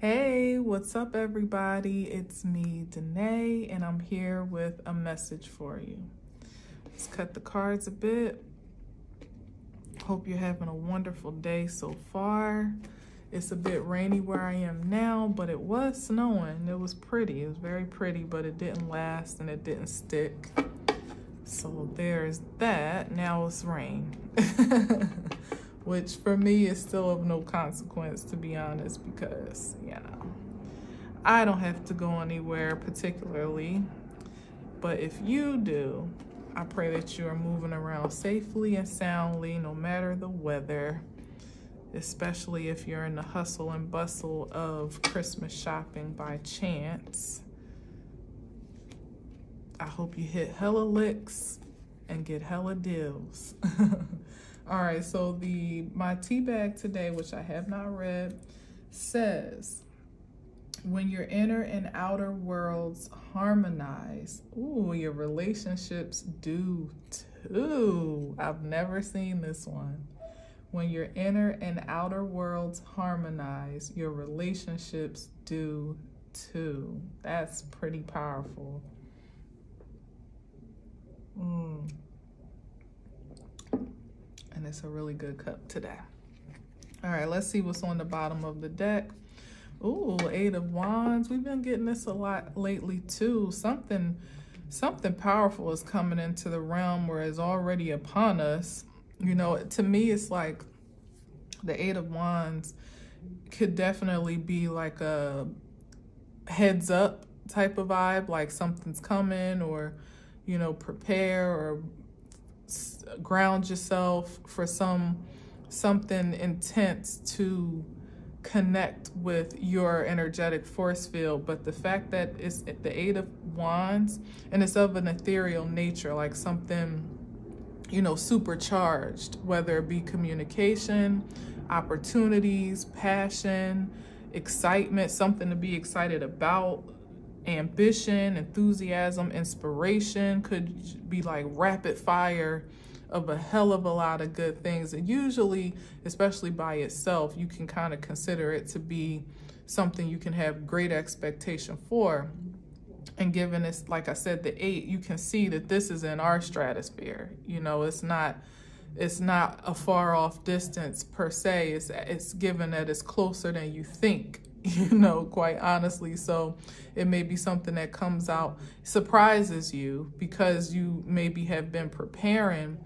Hey, what's up, everybody? It's me, Danae, and I'm here with a message for you. Let's cut the cards a bit. Hope you're having a wonderful day so far. It's a bit rainy where I am now, but it was snowing. It was pretty. It was very pretty, but it didn't last and it didn't stick. So there's that. Now it's rain. Which for me is still of no consequence, to be honest, because, I don't have to go anywhere particularly. But if you do, I pray that you are moving around safely and soundly, no matter the weather, especially if you're in the hustle and bustle of Christmas shopping by chance. I hope you hit hella licks and get hella deals. All right, so my tea bag today, which I have not read, says, when your inner and outer worlds harmonize, your relationships do too. I've never seen this one. When your inner and outer worlds harmonize, your relationships do too. That's pretty powerful. And it's a really good cup today. All right, let's see what's on the bottom of the deck. Ooh, Eight of Wands. We've been getting this a lot lately too. Something powerful is coming into the realm where it's already upon us. You know, to me, it's like the Eight of Wands could definitely be like a heads up type of vibe, like something's coming, or, prepare or ground yourself for something intense to connect with your energetic force field. But the fact that it's the Eight of Wands and it's of an ethereal nature, like something, supercharged, whether it be communication, opportunities, passion, excitement, something to be excited about, ambition, enthusiasm, inspiration, could be like rapid fire of a hell of a lot of good things. And usually, especially by itself, you can kind of consider it to be something you can have great expectation for. And given it's, like I said, the 8, you can see that this is in our stratosphere. It's not a far off distance per se. It's given that it's closer than you think, quite honestly. So it may be something that comes out, surprises you, because you maybe have been preparing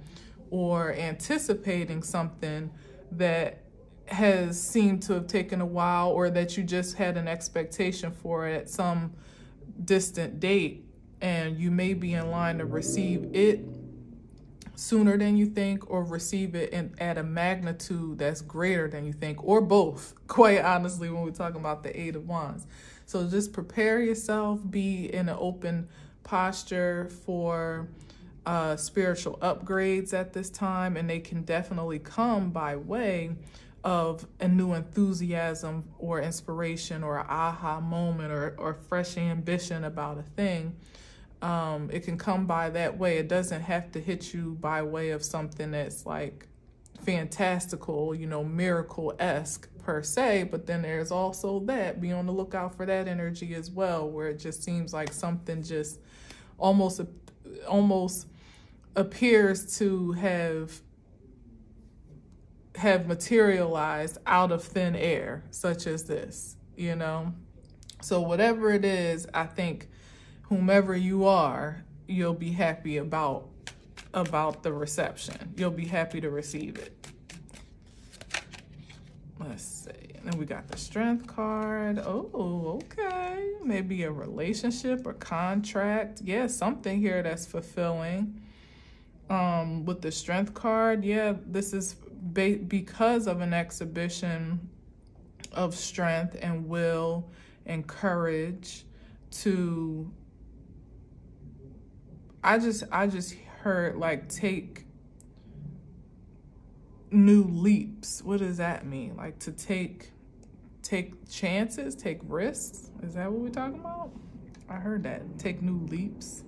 or anticipating something that has seemed to have taken a while, or that you just had an expectation for it at some distant date, and you may be in line to receive it sooner than you think, or receive it at a magnitude that's greater than you think, or both, quite honestly, when we're talking about the Eight of Wands. So just prepare yourself, be in an open posture for spiritual upgrades at this time, and they can definitely come by way of a new enthusiasm or inspiration or an aha moment or fresh ambition about a thing. It can come by that way. It doesn't have to hit you by way of something that's like fantastical, miracle-esque per se, but then there's also that. Be on the lookout for that energy as well, where it just seems like something just almost appears to have materialized out of thin air, such as this, So whatever it is, I think whomever you are, you'll be happy about the reception. You'll be happy to receive it. Let's see. And then we got the Strength card. Oh, okay. Maybe a relationship or contract. Yeah, something here that's fulfilling. With the Strength card, this is because of an exhibition of strength and will and courage to, I just heard like take new leaps. What does that mean? Like to take chances, take risks? Is that what we're talking about? I heard that. Take new leaps.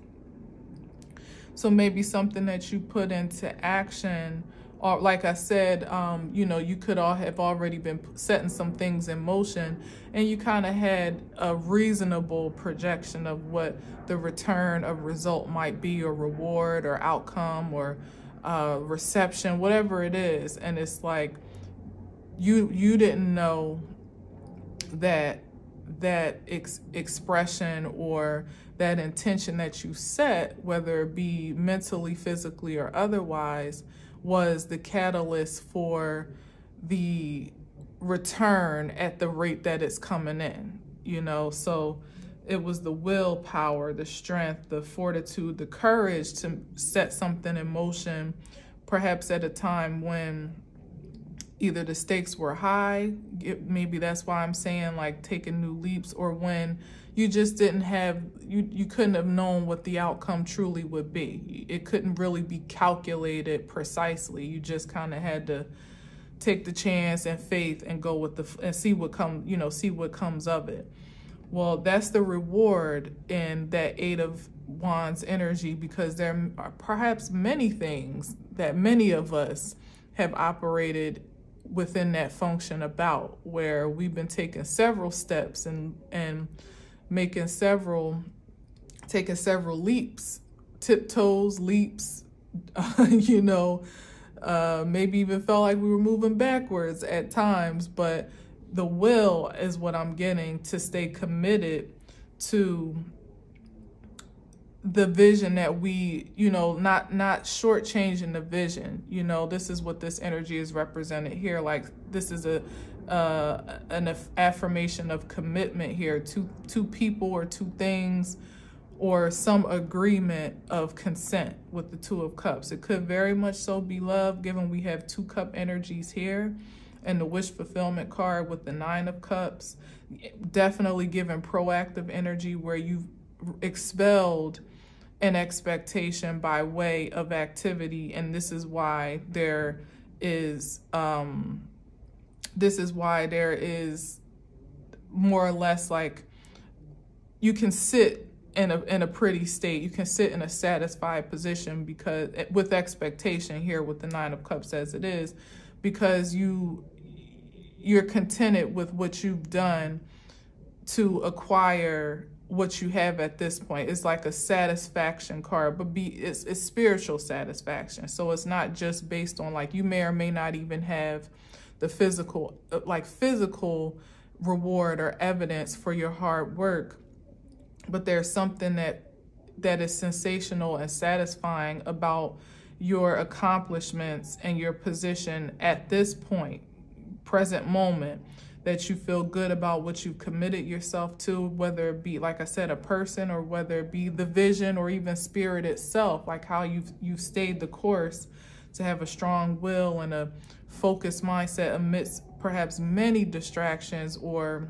So maybe something that you put into action or like I said, you know, you could all have already been setting some things in motion, and you kind of had a reasonable projection of what the return of result might be, or reward, or outcome, or reception, whatever it is. And it's like you didn't know that expression or that intention that you set, whether it be mentally, physically, or otherwise, was the catalyst for the return at the rate that it's coming in, you know? So it was the willpower, the strength, the fortitude, the courage to set something in motion, perhaps at a time when either the stakes were high, maybe that's why I'm saying like taking new leaps, or when you just didn't have, you couldn't have known what the outcome truly would be. It couldn't really be calculated precisely. You just kind of had to take the chance and faith and go with and see what comes of it. Well, that's the reward in that Eight of Wands energy, because there are perhaps many things that many of us have operated within that function about, where we've been taking several steps and taking several leaps, tiptoes, leaps, you know, maybe even felt like we were moving backwards at times, but the will is what I'm getting, to stay committed to the vision that we, you know, not shortchanging the vision. You know, this is what this energy is represented here. Like this is an affirmation of commitment here to people or to things, or some agreement of consent with the Two of Cups. It could very much so be love, given we have 2 cup energies here, and the wish fulfillment card with the 9 of Cups. Definitely giving proactive energy, where you've expelled an expectation by way of activity, and this is why there is more or less like you can sit in a pretty state, you can sit in a satisfied position, because with expectation here with the 9 of Cups as it is, because you're contented with what you've done to acquire what you have at this point. It's like a satisfaction card, but it's spiritual satisfaction. So it's not just based on, like, you may or may not even have the physical reward or evidence for your hard work, but there's something that is sensational and satisfying about your accomplishments and your position at this point, present moment, that you feel good about what you've committed yourself to, whether it be, like I said, a person, or whether it be the vision, or even spirit itself, like how you've stayed the course to have a strong will and a focused mindset amidst perhaps many distractions or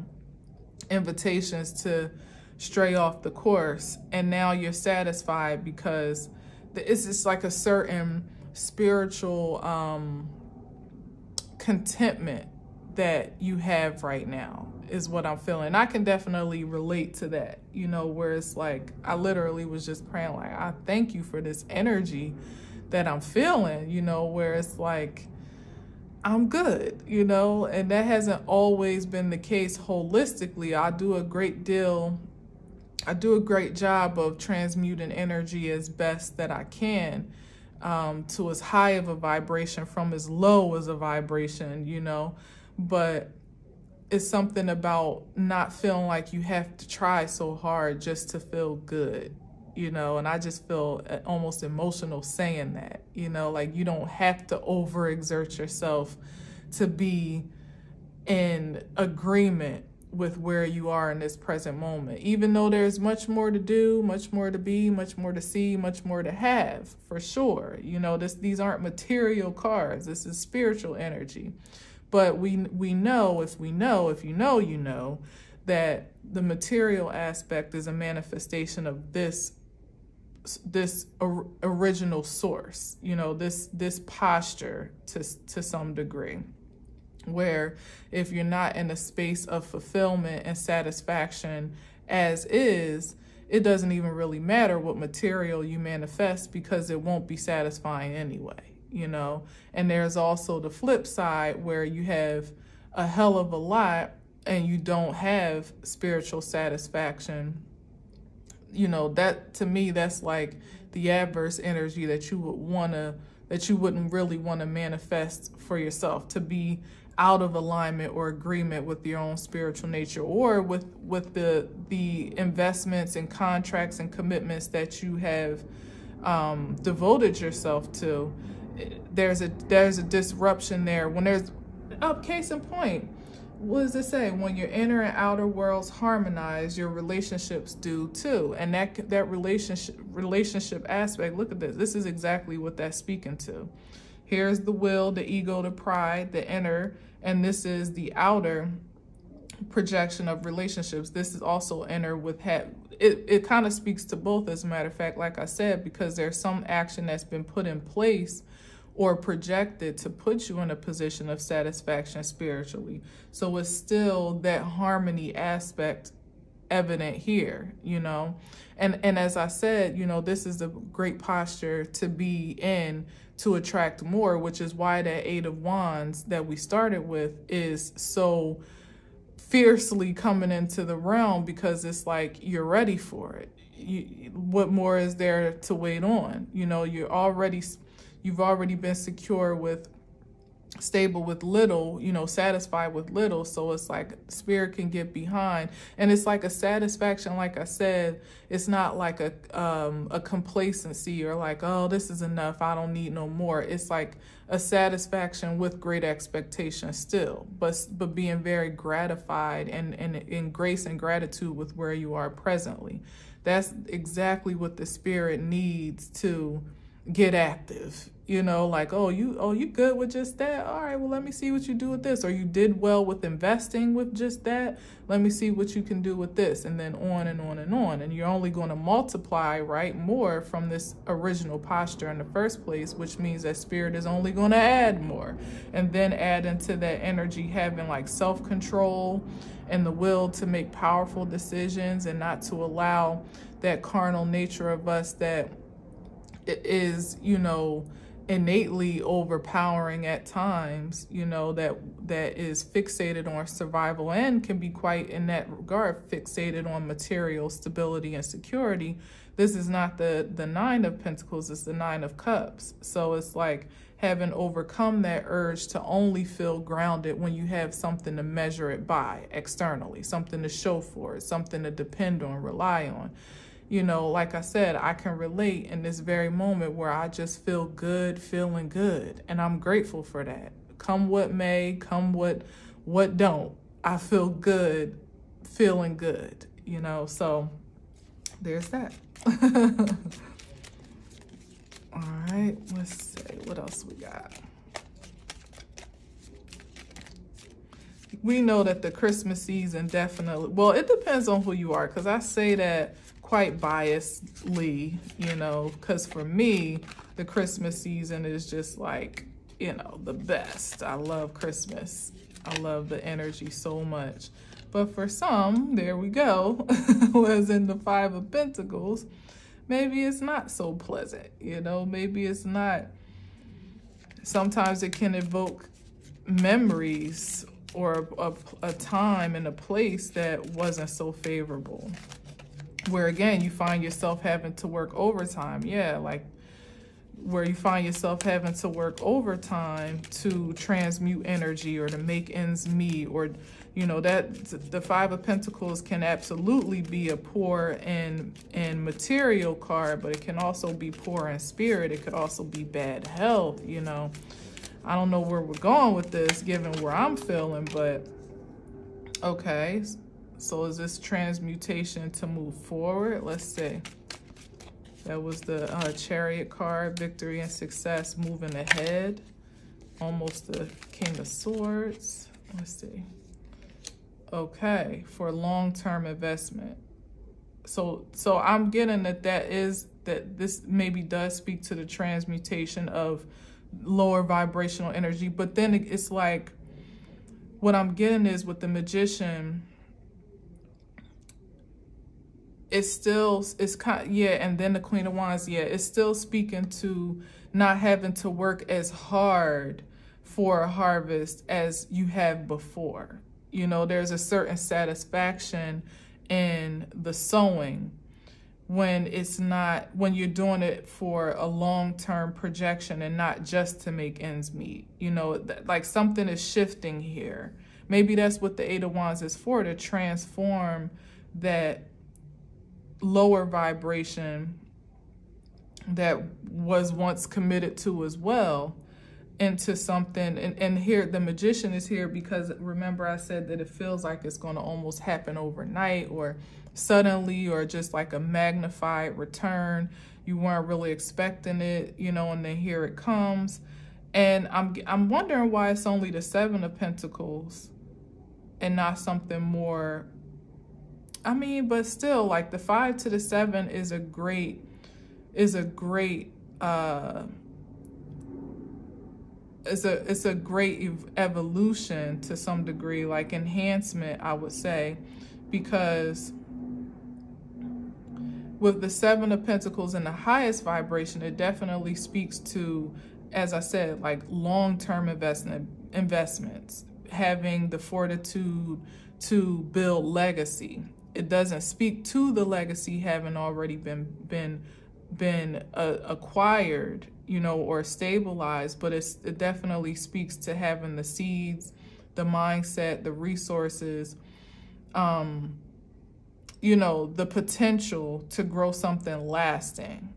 invitations to stray off the course. And now you're satisfied because it's just like a certain spiritual contentment that you have right now is what I'm feeling. I can definitely relate to that, you know, where it's like, I literally was just praying, like, I thank you for this energy that I'm feeling, you know, where it's like, I'm good, you know, and that hasn't always been the case holistically. I do a great job of transmuting energy as best that I can, to as high of a vibration from as low as a vibration, you know. But it's something about not feeling like you have to try so hard just to feel good, you know. And I just feel almost emotional saying that, you know, like you don't have to overexert yourself to be in agreement with where you are in this present moment, even though there's much more to do, much more to be, much more to see, much more to have, for sure. You know, these aren't material cards. This is spiritual energy. But we know, if you know, that the material aspect is a manifestation of this original source, you know, this posture to some degree, where if you're not in a space of fulfillment and satisfaction as is, it doesn't even really matter what material you manifest, because it won't be satisfying anyway. you know. And there's also the flip side where you have a hell of a lot and you don't have spiritual satisfaction. You know, that to me, that's like the adverse energy that you wouldn't really want to manifest for yourself, to be out of alignment or agreement with your own spiritual nature, or with the investments and contracts and commitments that you have devoted yourself to. There's a disruption there. When there's case in point, what does it say? When your inner and outer worlds harmonize, your relationships do too. And that relationship aspect, look at this. This is exactly what that's speaking to. Here's the will, the ego, the pride, the inner, and this is the outer projection of relationships. This is also inner with it kind of speaks to both, as a matter of fact, like I said, because there's some action that's been put in place or projected to put you in a position of satisfaction spiritually. So it's still that harmony aspect evident here, you know. And as I said, you know, this is a great posture to be in to attract more, which is why that 8 of Wands that we started with is so fiercely coming into the realm, because it's like you're ready for it. What more is there to wait on? You know, you've already been secure with, stable with little, you know, satisfied with little. So it's like spirit can get behind, and it's like a satisfaction. Like I said, it's not like a complacency or like, oh, this is enough, I don't need no more. It's like a satisfaction with great expectation still, but being very gratified and in grace and gratitude with where you are presently. That's exactly what the spirit needs to get active. You know, like, oh, you good with just that? All right, well, let me see what you do with this. Or you did well with investing with just that. Let me see what you can do with this. And then on and on and on. And you're only going to multiply, right, more from this original posture in the first place, which means that spirit is only going to add more. And then add into that energy having like self-control and the will to make powerful decisions, and not to allow that carnal nature of us that is, you know, innately overpowering at times, you know, that is fixated on survival and can be quite, in that regard, fixated on material stability and security. This is not the 9 of Pentacles, it's the 9 of Cups. So it's like having overcome that urge to only feel grounded when you have something to measure it by externally, something to show for it, something to depend on, rely on. You know, like I said, I can relate in this very moment where I just feel good, feeling good. And I'm grateful for that. Come what may, come what don't. I feel good, feeling good, you know. So there's that. All right, let's see what else we got. We know that the Christmas season definitely, well, it depends on who you are, because I say that quite biasedly, you know, because for me, the Christmas season is just like, you know, the best. I love Christmas. I love the energy so much. But for some, there we go, was in the 5 of Pentacles, maybe it's not so pleasant, you know, maybe it's not. Sometimes it can evoke memories or a time and a place that wasn't so favorable, where again, you find yourself having to work overtime. Yeah, like where you find yourself having to work overtime to transmute energy or to make ends meet, or, you know, that the 5 of Pentacles can absolutely be a poor in material card, but it can also be poor in spirit. It could also be bad health, you know. I don't know where we're going with this given where I'm feeling, but okay. So is this transmutation to move forward? Let's see. That was the Chariot card, victory and success, moving ahead. Almost the King of Swords. Let's see. Okay, for long-term investment. So I'm getting that this maybe does speak to the transmutation of lower vibrational energy, but then it's like, what I'm getting is with the Magician, it's kind, yeah, and then the Queen of Wands, yeah, it's still speaking to not having to work as hard for a harvest as you have before. You know, there's a certain satisfaction in the sowing when it's not, when you're doing it for a long-term projection and not just to make ends meet. You know, like something is shifting here. Maybe that's what the Eight of Wands is for, to transform that lower vibration that was once committed to as well into something. And here the Magician is here because remember I said that it feels like it's going to almost happen overnight or suddenly, or just like a magnified return. You weren't really expecting it, you know, and then here it comes. And I'm wondering why it's only the Seven of Pentacles and not something more. I mean, but still, like the 5 to the 7 is a great it's a great evolution to some degree, like enhancement, I would say, because with the Seven of Pentacles in the highest vibration, it definitely speaks to, as I said, like long-term investments, having the fortitude to build legacy. It doesn't speak to the legacy having already been acquired, you know, or stabilized, but it definitely speaks to having the seeds, the mindset, the resources, you know, the potential to grow something lasting.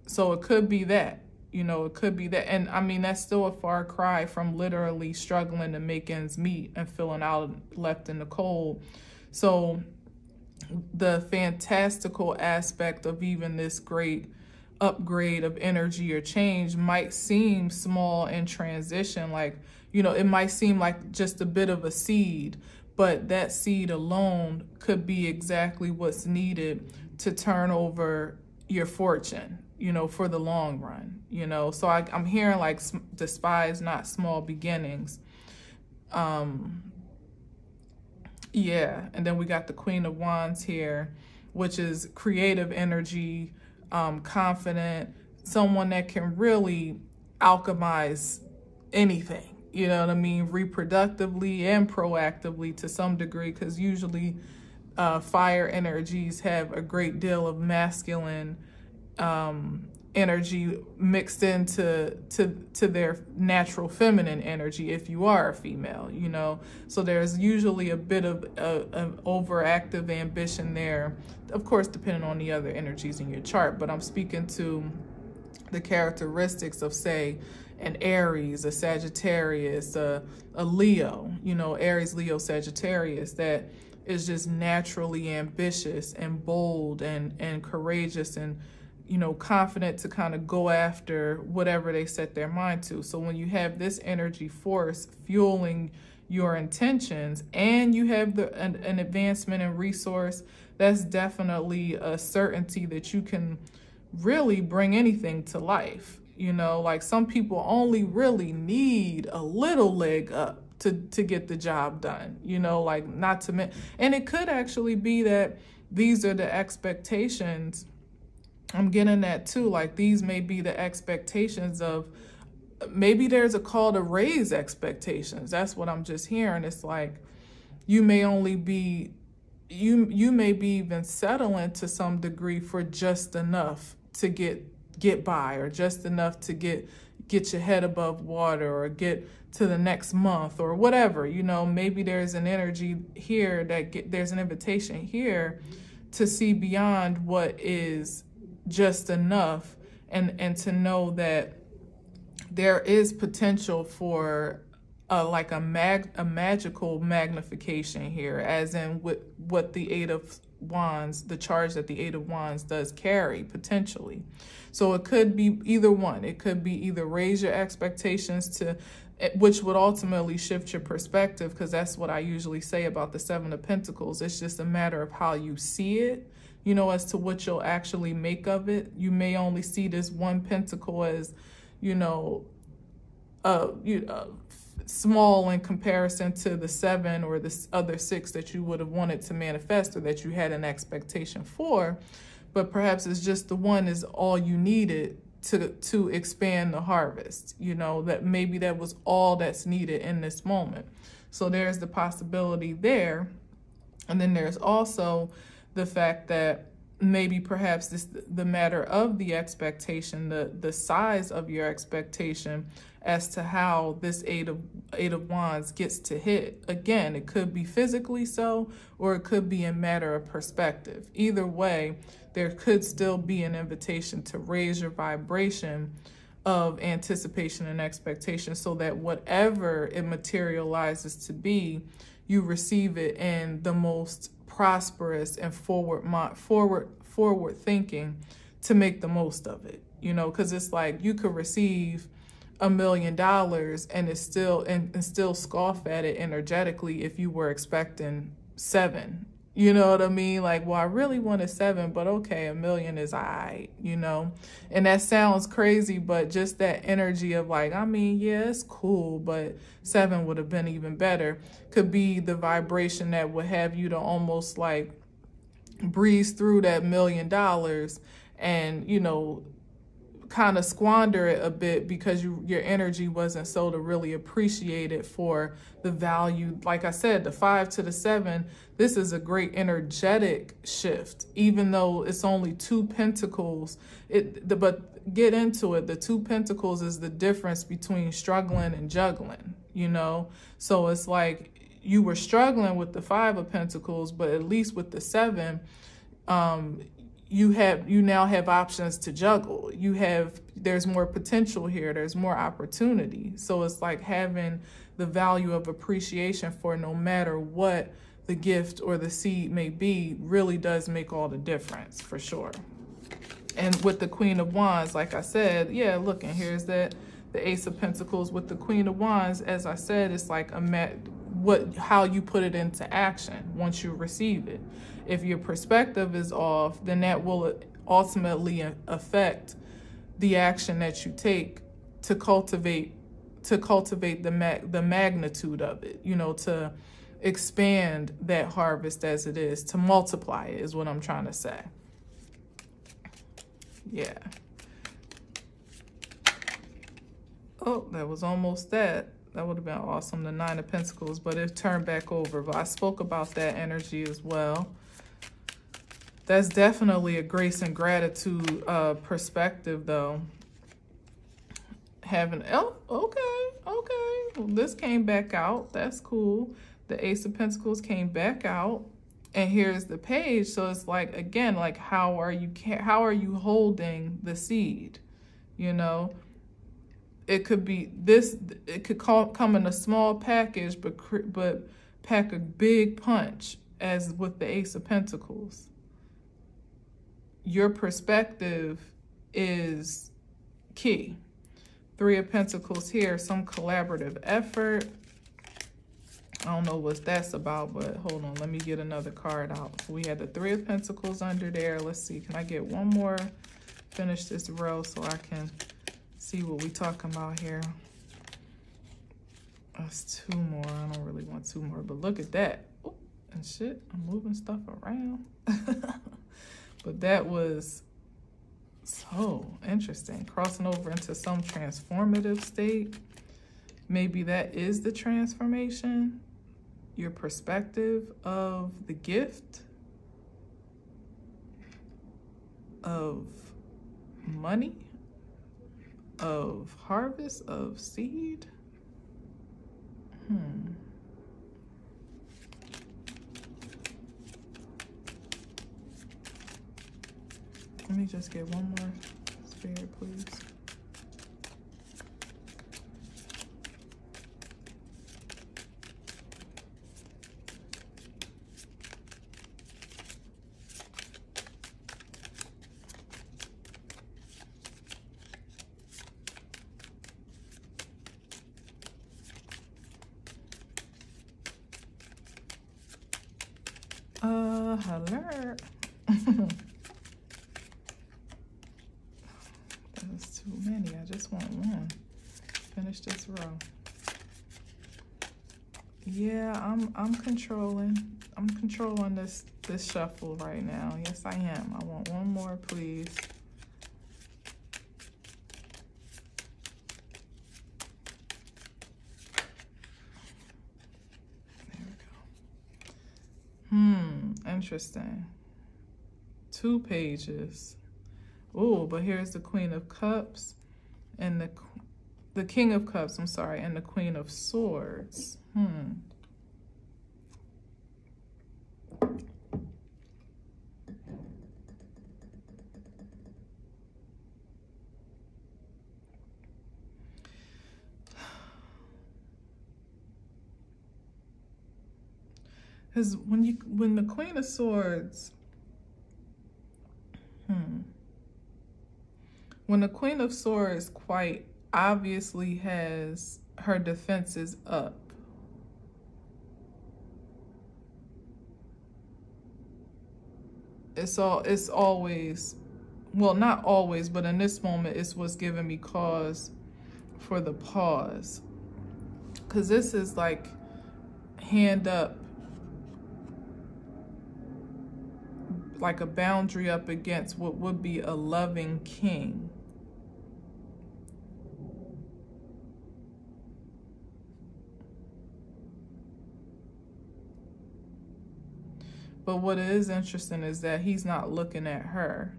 So it could be that, you know, it could be that. And I mean, that's still a far cry from literally struggling to make ends meet and feeling out left in the cold. So the fantastical aspect of even this great upgrade of energy or change might seem small in transition. Like, you know, it might seem like just a bit of a seed, but that seed alone could be exactly what's needed to turn over your fortune, you know, for the long run, you know. So I'm hearing like despise not small beginnings. Yeah, and then we got the Queen of Wands here, which is creative energy, confident, someone that can really alchemize anything, you know what I mean, reproductively and proactively to some degree, because usually fire energies have a great deal of masculine energy mixed into their natural feminine energy if you are a female, you know. So there's usually a bit of an overactive ambition there, of course, depending on the other energies in your chart. But I'm speaking to the characteristics of, say, an Aries, a Sagittarius, a Leo, you know, Aries, Leo, Sagittarius, that is just naturally ambitious and bold and courageous and, you know, confident to kind of go after whatever they set their mind to. So when you have this energy force fueling your intentions and you have an advancement in resource, that's definitely a certainty that you can really bring anything to life. You know, like some people only really need a little leg up to get the job done, you know, like not to, and it could actually be that these are the expectations. I'm getting that too. Like these may be the expectations of, maybe there's a call to raise expectations. That's what I'm just hearing. It's like you may only be, you may be even settling to some degree for just enough to get by, or just enough to get your head above water, or get to the next month, or whatever. You know, maybe there's an energy here that there's an invitation here to see beyond what is just enough, and to know that there is potential for like a magical magnification here, as in what the Eight of Wands, the charge that the Eight of Wands does carry potentially. So it could be either one. It could be either raise your expectations to, which would ultimately shift your perspective, because that's what I usually say about the Seven of Pentacles. It's just a matter of how you see it, you know, as to what you'll actually make of it. You may only see this one pentacle as, you know, small in comparison to the 7 or the other 6 that you would have wanted to manifest or that you had an expectation for. But perhaps it's just the 1 is all you needed to expand the harvest, you know, that maybe that was all that's needed in this moment. So there's the possibility there. And then there's also the fact that maybe perhaps the matter of the expectation, the size of your expectation as to how this eight of Wands gets to hit. Again, it could be physically so, or it could be a matter of perspective. Either way, there could still be an invitation to raise your vibration of anticipation and expectation so that whatever it materializes to be, you receive it in the most prosperous and forward thinking to make the most of it, you know, because it's like you could receive $1 million and it's still and still scoff at it energetically if you were expecting 7. You know what I mean? Like, well, I really wanted 7, but okay, $1 million is all right, you know? And that sounds crazy, but just that energy of like, I mean, yeah, it's cool, but 7 would have been even better, could be the vibration that would have you to almost like breeze through that $1 million and, you know, kind of squander it a bit because your energy wasn't so to really appreciate it for the value. Like I said, the 5 to the 7, this is a great energetic shift, even though it's only 2 pentacles. But get into it. The 2 pentacles is the difference between struggling and juggling, you know? So it's like you were struggling with the 5 of Pentacles, but at least with the 7, you now have options to juggle. There's more potential here. There's more opportunity. So it's like having the value of appreciation for no matter what the gift or the seed may be really does make all the difference for sure. And with the Queen of Wands, like I said, yeah, look, and here's the Ace of Pentacles with the Queen of Wands. As I said, it's like how you put it into action once you receive it. If your perspective is off, then that will ultimately affect the action that you take to cultivate the magnitude of it, you know, to expand that harvest as it is, to multiply it is what I'm trying to say. Yeah. Oh, that was almost that. That would have been awesome, the 9 of Pentacles, but it turned back over. But I spoke about that energy as well. That's definitely a grace and gratitude perspective, though. Okay. Well, this came back out. That's cool. The Ace of Pentacles came back out. And here's the page. So it's like, again, like how are you holding the seed? You know? It could be this, it could come in a small package, but pack a big punch, as with the Ace of Pentacles. Your perspective is key. 3 of Pentacles here, some collaborative effort. I don't know what that's about, but hold on, let me get another card out. So we had the 3 of Pentacles under there. Let's see, can I get one more? Finish this row so I can see what we talking about here. That's 2 more. I don't really want 2 more, but look at that. Ooh, and shit, I'm moving stuff around. But that was so interesting. Crossing over into some transformative state. Maybe that is the transformation. Your perspective of the gift of money, of harvest, of seed. Let me just get one more spirit, please. Hello. That's too many. I just want one. Finish this row. Yeah, I'm controlling. I'm controlling this shuffle right now. Yes, I am. I want one more, please. There we go. Interesting. 2 pages. Oh, but here's the Queen of Cups and the King of Cups, I'm sorry, and the Queen of Swords. Because when the Queen of Swords, when the Queen of Swords quite obviously has her defenses up, it's always, well, not always, but in this moment, it's what's giving me cause for the pause. Because this is like hand up, like a boundary up against what would be a loving king. But what is interesting is that he's not looking at her.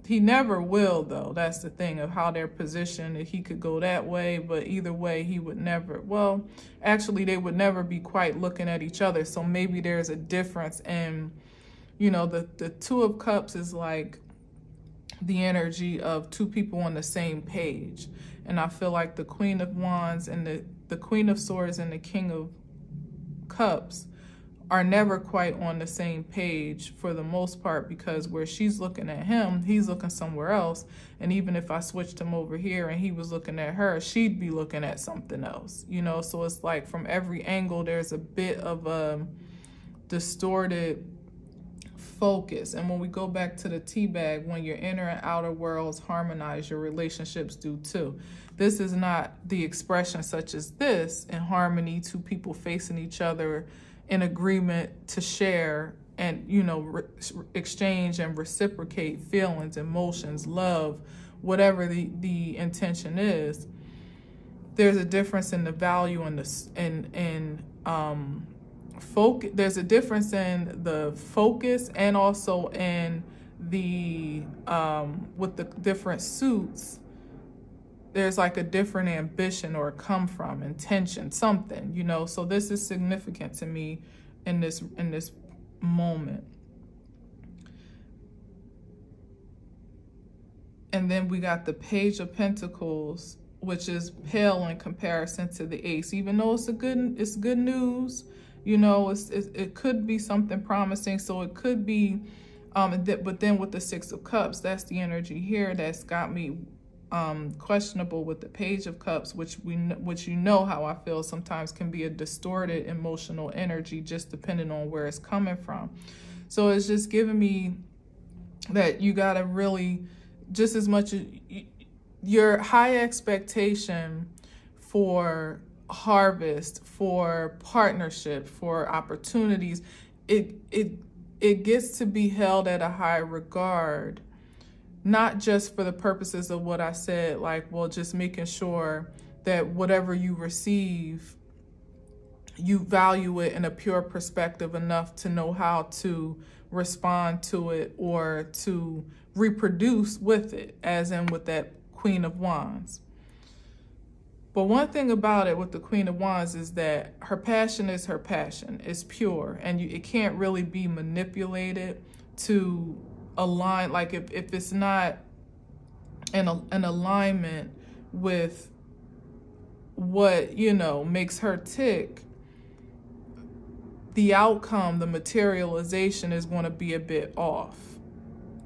He never will, though. That's the thing of how they're positioned. He could go that way, but either way, he would never. Well, actually, they would never be quite looking at each other. So maybe there's a difference in, you know, the 2 of Cups is like the energy of 2 people on the same page. And I feel like the Queen of Wands and the Queen of Swords and the King of Cups are never quite on the same page for the most part, because where she's looking at him, he's looking somewhere else. And even if I switched him over here and he was looking at her, she'd be looking at something else, you know? So it's like from every angle, there's a bit of a distorted focus. And when we go back to the tea bag, when your inner and outer worlds harmonize, your relationships do too. This is not the expression such as this in harmony, 2 people facing each other in agreement to share and, you know, exchange and reciprocate feelings, emotions, love, whatever the intention is. There's a difference in the value and focus. There's a difference in the focus and also in the with the different suits. There's like a different ambition or come from intention, something, you know. So this is significant to me in this moment. And then we got the Page of Pentacles, which is pale in comparison to the Ace. Even though it's good news, you know, it could be something promising. So it could be, but then with the 6 of Cups, that's the energy here that's got me questionable with the Page of Cups, which you know how I feel sometimes can be a distorted emotional energy, just depending on where it's coming from. So it's just giving me that you got to really, just as much as your high expectation for harvest, for partnership, for opportunities, it gets to be held at a high regard. Not just for the purposes of what I said, like, well, just making sure that whatever you receive, you value it in a pure perspective enough to know how to respond to it or to reproduce with it, as in with that Queen of Wands. But one thing about it with the Queen of Wands is that her passion is her passion. It's pure, and it can't really be manipulated to align. Like if it's not an alignment with what, you know, makes her tick, the outcome, the materialization is going to be a bit off,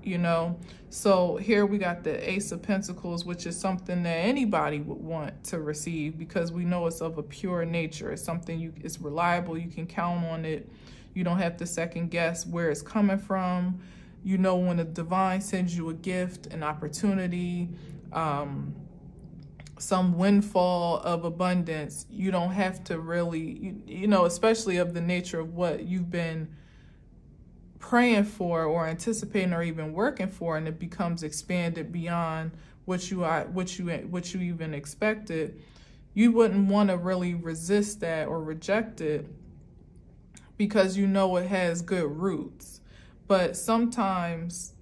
you know. So here we got the Ace of Pentacles, which is something that anybody would want to receive, because we know it's of a pure nature. It's something it's reliable, you can count on it, you don't have to second guess where it's coming from. You know, when the divine sends you a gift, an opportunity, some windfall of abundance. You don't have to really, you know, especially of the nature of what you've been praying for or anticipating or even working for, and it becomes expanded beyond what you even expected. You wouldn't want to really resist that or reject it, because you know it has good roots. But sometimes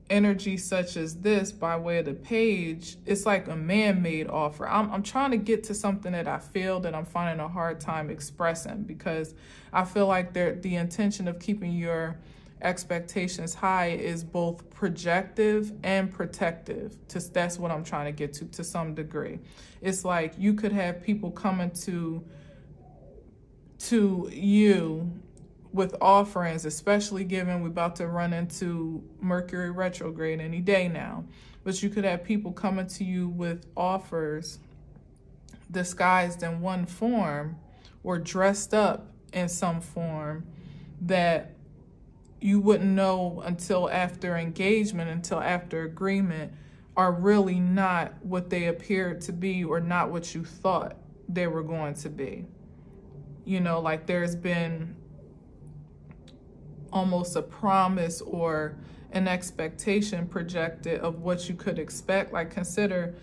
energy such as this, by way of the page, it's like a man-made offer. I'm trying to get to something that I feel that I'm finding a hard time expressing, because I feel like the intention of keeping your expectations high is both projective and protective. That's what I'm trying to get to some degree. It's like you could have people coming to you with offerings, especially given we're about to run into Mercury retrograde any day now. But you could have people coming to you with offers disguised in one form or dressed up in some form that you wouldn't know until after engagement, until after agreement, are really not what they appeared to be, or not what you thought they were going to be. You know, like there's been almost a promise or an expectation projected of what you could expect. Like, consider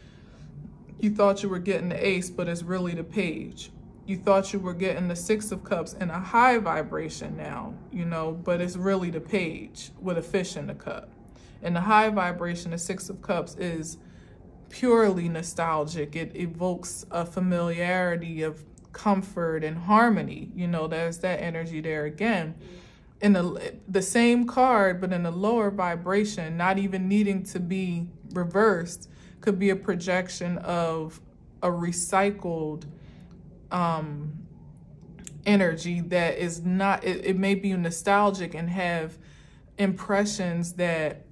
you thought you were getting the ace, but it's really the page. You thought you were getting the 6 of cups in a high vibration now, you know, but it's really the page with a fish in the cup. And the high vibration, the 6 of cups, is purely nostalgic. It evokes a familiarity of comfort and harmony. You know, there's that energy there again. In the same card, but in a lower vibration, not even needing to be reversed, could be a projection of a recycled energy that is not, it may be nostalgic and have impressions that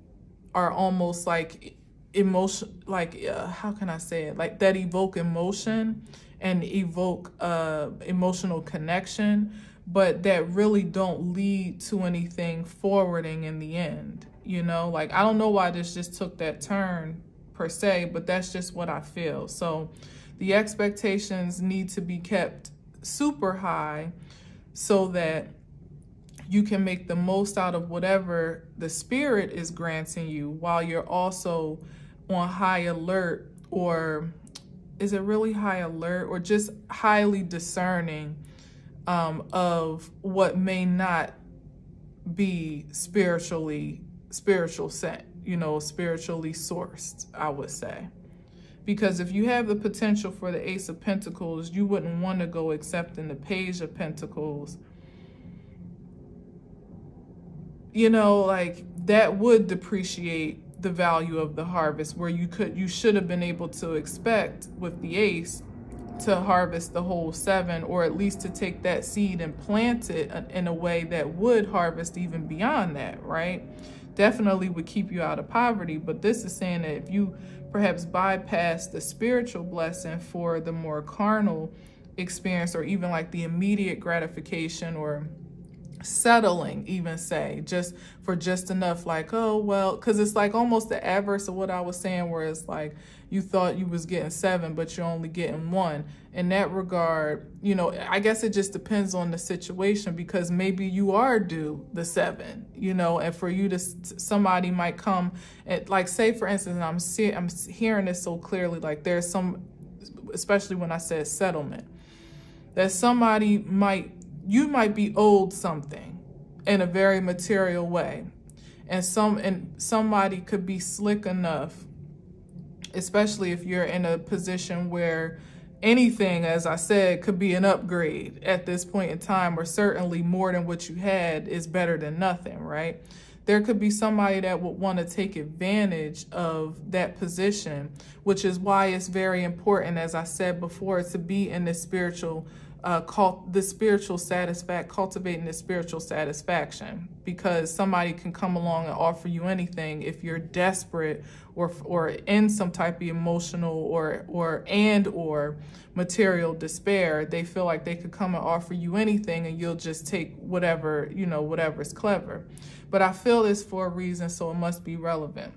are almost like emotion, like how can I say it, like that evoke emotion and evoke emotional connection, but that really don't lead to anything forwarding in the end. You know, like, I don't know why this just took that turn per se, but that's just what I feel. So the expectations need to be kept super high so that you can make the most out of whatever the spirit is granting you, while you're also on high alert, or is it really high alert, or just highly discerning of what may not be spiritual sent, you know, spiritually sourced, I would say. Because if you have the potential for the Ace of Pentacles, you wouldn't want to go accepting the Page of Pentacles. You know, like, that would depreciate the value of the harvest, where you should have been able to expect with the Ace to harvest the whole 7, or at least to take that seed and plant it in a way that would harvest even beyond that, right? Definitely would keep you out of poverty. But this is saying that if you perhaps bypass the spiritual blessing for the more carnal experience, or even like the immediate gratification, or settling, even say, just for just enough, like, oh, well, because it's like almost the adverse of what I was saying, where it's like you thought you was getting 7, but you're only getting 1. In that regard, you know, I guess it just depends on the situation, because maybe you are due the 7, you know, and for you to, somebody might come and, like, say, for instance, I'm hearing this so clearly, like there's some, especially when I said settlement, that you might be owed something in a very material way, and somebody could be slick enough, especially if you're in a position where anything, as I said, could be an upgrade at this point in time, or certainly more than what you had is better than nothing, right? There could be somebody that would want to take advantage of that position, which is why it's very important, as I said before, to be in this spiritual cultivating the spiritual satisfaction, because somebody can come along and offer you anything if you're desperate or in some type of emotional or material despair. They feel like they could come and offer you anything, and you'll just take whatever, you know, whatever's clever. But I feel this for a reason, so it must be relevant.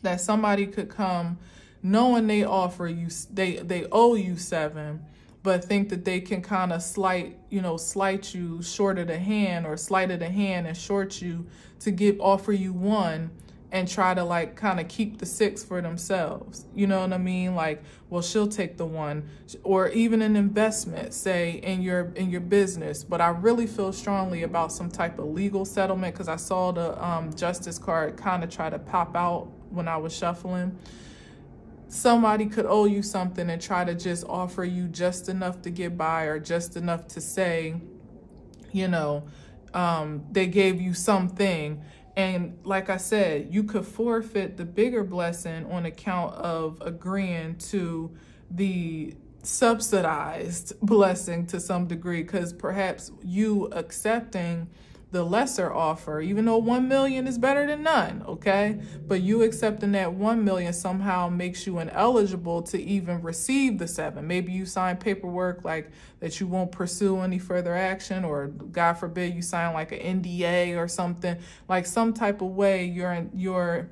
That somebody could come knowing they offer you, they owe you 7, but think that they can kind of slight you short of the hand, or sleight of the hand and short you to offer you 1 and try to like kind of keep the 6 for themselves. You know what I mean? Like, well, she'll take the 1, or even an investment, say in your business. But I really feel strongly about some type of legal settlement, because I saw the justice card kind of try to pop out when I was shuffling. Somebody could owe you something and try to just offer you just enough to get by, or just enough to say, they gave you something. And like I said, you could forfeit the bigger blessing on account of agreeing to the subsidized blessing to some degree, because perhaps you accepting the lesser offer, even though 1 million is better than none, okay? But you accepting that 1 million somehow makes you ineligible to even receive the 7. Maybe you sign paperwork like that you won't pursue any further action, or God forbid you sign like an NDA or something, like some type of way your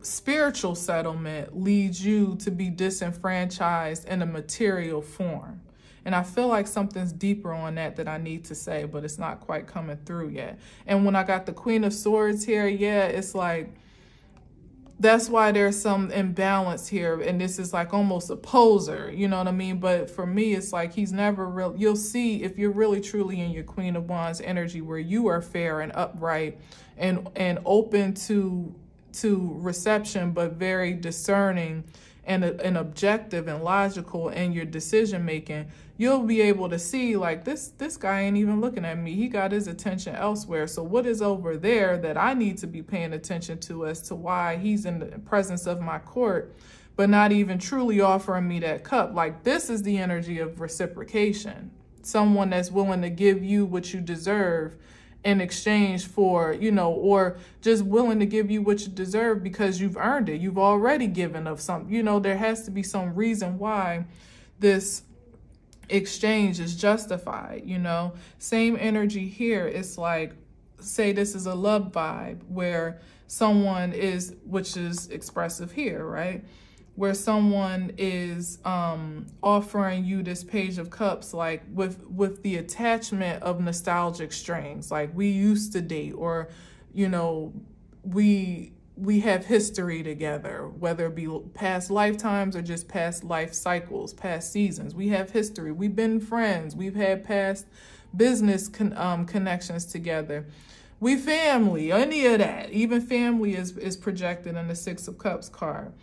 spiritual settlement leads you to be disenfranchised in a material form. And I feel like something's deeper on that I need to say, but it's not quite coming through yet. And when I got the Queen of Swords here, yeah, it's like, that's why there's some imbalance here. And this is like almost a poser, you know what I mean? But for me, it's like he's never real. You'll see if you're really truly in your Queen of Wands energy, where you are fair and upright and open to reception, but very discerning and objective and logical in your decision making. You'll be able to see like this guy ain't even looking at me. He got his attention elsewhere. So what is over there that I need to be paying attention to as to why he's in the presence of my court, but not even truly offering me that cup? Like, this is the energy of reciprocation. Someone that's willing to give you what you deserve in exchange for, or just willing to give you what you deserve because you've earned it. You've already given of something. There has to be some reason why this exchange is justified. Same energy here. It's like, say this is a love vibe where someone is, which is expressive here, right? Where someone is offering you this Page of Cups, like with the attachment of nostalgic strings, like we used to date, or we have history together, whether it be past lifetimes or just past life cycles, past seasons. We have history. We've been friends. We've had past business connections together. We family, any of that. Even family is projected in the 6 of Cups card.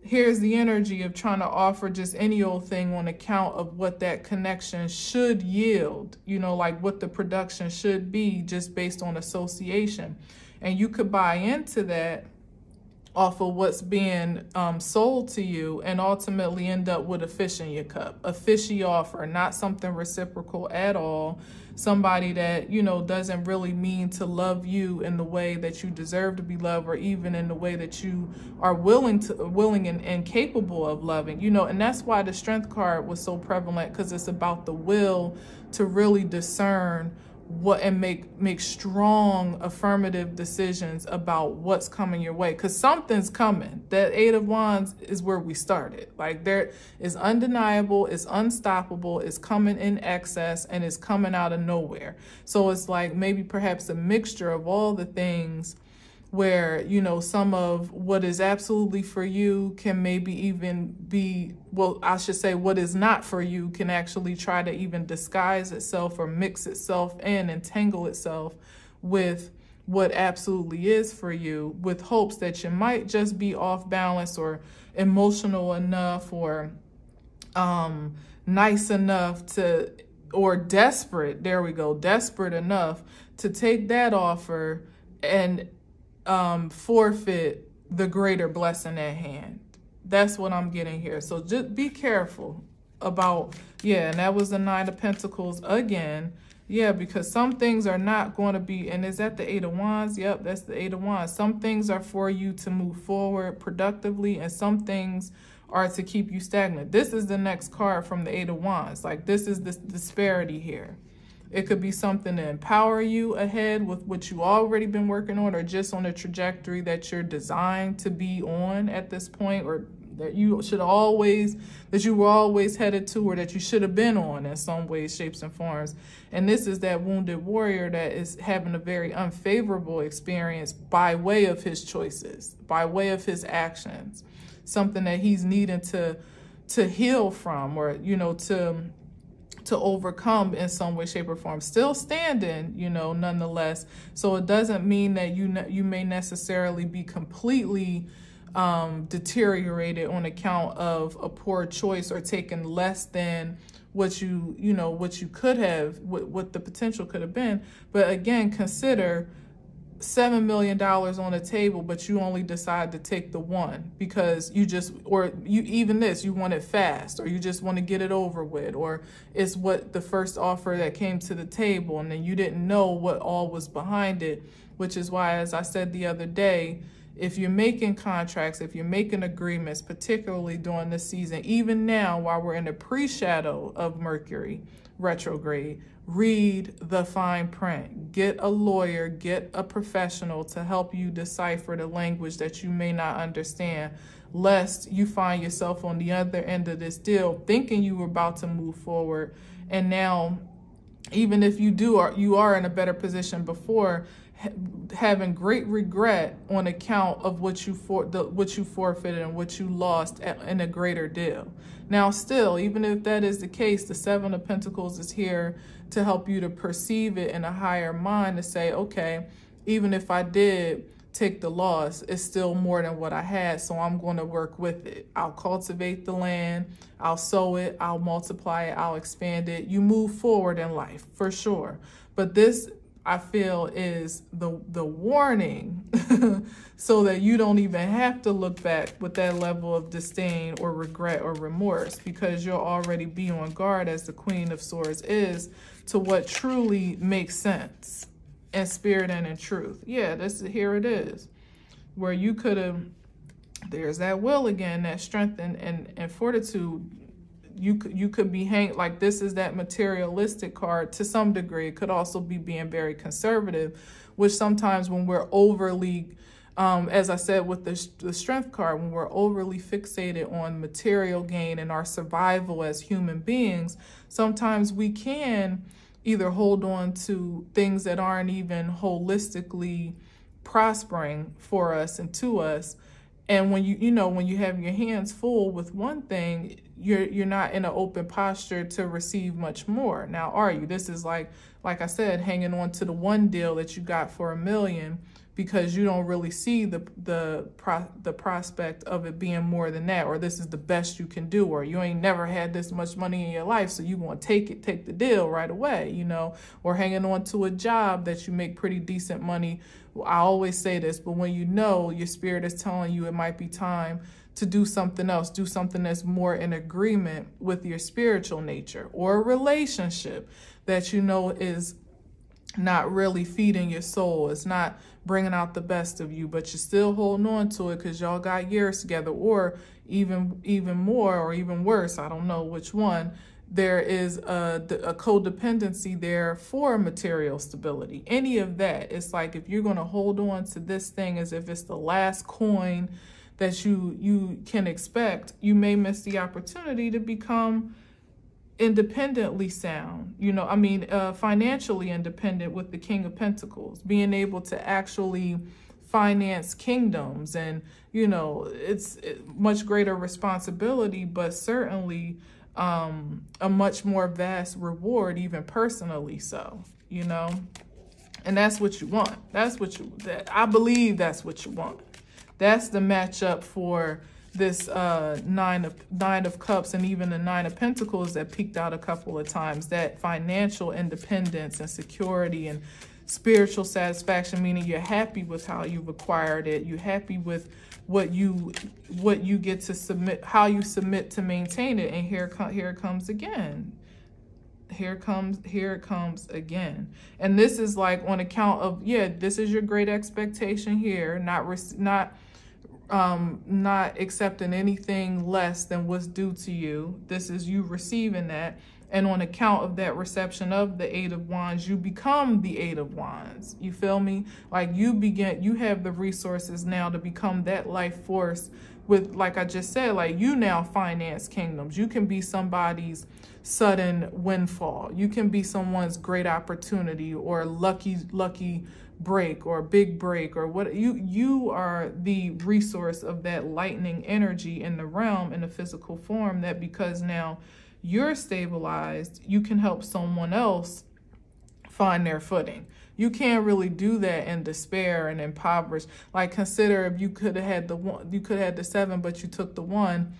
Here's the energy of trying to offer just any old thing on account of what that connection should yield, like what the production should be just based on association. And you could buy into that off of what's being sold to you, and ultimately end up with a fish in your cup, a fishy offer, not something reciprocal at all. Somebody that, doesn't really mean to love you in the way that you deserve to be loved, or even in the way that you are willing and capable of loving, and that's why the Strength card was so prevalent, because it's about the will to really discern and make strong affirmative decisions about what's coming your way, because something's coming. That 8 of Wands is where we started. Like, there is undeniable, it's unstoppable, it's coming in excess, and it's coming out of nowhere. So it's like maybe perhaps a mixture of all the things where, some of what is absolutely for you can maybe even be, well, I should say what is not for you can actually try to even disguise itself or mix itself in and tangle itself with what absolutely is for you, with hopes that you might just be off balance or emotional enough or nice enough to, or desperate, there we go, desperate enough to take that offer and forfeit the greater blessing at hand. That's what I'm getting here. So just be careful about, and that was the 9 of Pentacles again. Yeah, because some things are not going to be, and is that the 8 of Wands? Yep, that's the 8 of Wands. Some things are for you to move forward productively, and some things are to keep you stagnant. This is the next card from the 8 of Wands. Like, this is the disparity here. It could be something to empower you ahead with what you already been working on, or just on a trajectory that you're designed to be on at this point, or that you were always headed to, or that you should have been on in some ways, shapes, and forms. And this is that wounded warrior that is having a very unfavorable experience by way of his choices, by way of his actions, something that he's needing to heal from, or, you know, to overcome in some way, shape, or form. Still standing, you know, nonetheless. So it doesn't mean that you may necessarily be completely deteriorated on account of a poor choice, or taking less than what you could have, what the potential could have been. But again, consider $7 million on the table, but you only decide to take the one because you want it fast, or you just want to get it over with, or it's what the first offer that came to the table, and then you didn't know what all was behind it, which is why, as I said the other day, if you're making contracts, if you're making agreements, particularly during this season, even now while we're in the pre-shadow of Mercury retrograde, read the fine print. Get a lawyer, get a professional to help you decipher the language that you may not understand, lest you find yourself on the other end of this deal thinking you were about to move forward. And now, even if you are in a better position before, having great regret on account of what you forfeited and what you lost in a greater deal. Now, still, even if that is the case, the Seven of Pentacles is here to help you to perceive it in a higher mind, to say, okay, even if I did take the loss, it's still more than what I had, so I'm going to work with it. I'll cultivate the land, I'll sow it, I'll multiply it, I'll expand it. You move forward in life, for sure. But this, I feel, is the warning so that you don't even have to look back with that level of disdain or regret or remorse, because you'll already be on guard, as the Queen of Swords is, to what truly makes sense in spirit and in truth. Yeah, here it is, where you could have, there's that will again, that strength and fortitude. You could be hanged, like this is that materialistic card to some degree. It could also be being very conservative, which sometimes when we're overly, as I said with the strength card, when we're overly fixated on material gain and our survival as human beings, sometimes we can either hold on to things that aren't even holistically prospering for us and to us. And when when you have your hands full with one thing, you're not in an open posture to receive much more. Now, are you? This is like I said, hanging on to the one deal that you got for $1 million because you don't really see the prospect of it being more than that, or this is the best you can do, or you ain't never had this much money in your life, so you want to take the deal right away, or hanging on to a job that you make pretty decent money. I always say this, but when your spirit is telling you it might be time to do something else, do something that's more in agreement with your spiritual nature, or a relationship that is not really feeding your soul, it's not bringing out the best of you, but you're still holding on to it because y'all got years together, or even more, or even worse, I don't know which one. There is a codependency there for material stability. Any of that, it's like if you're going to hold on to this thing as if it's the last coin that you can expect, you may miss the opportunity to become independently sound, financially independent with the King of Pentacles, being able to actually finance kingdoms. And, it's much greater responsibility, but certainly a much more vast reward, even personally so, and that's what you want. I believe that's what you want. That's the matchup for this nine of Cups, and even the Nine of Pentacles that peaked out a couple of times. That financial independence and security and spiritual satisfaction, meaning you're happy with how you've acquired it. You're happy with what you get to submit, how you submit to maintain it. And here it comes again. Here it comes again. And this is like on account of, this is your great expectation here, not accepting anything less than what's due to you. This is you receiving that. And on account of that reception of the Eight of Wands, you become the Eight of Wands. You feel me? Like you have the resources now to become that life force with, like I just said, like you now finance kingdoms. You can be somebody's sudden windfall. You can be someone's great opportunity or lucky break or big break or what. You are the resource of that lightning energy in the realm, in the physical form, that because now you're stabilized, you can help someone else find their footing. You can't really do that in despair and impoverished. Like, consider if you could have had the 7, but you took the 1.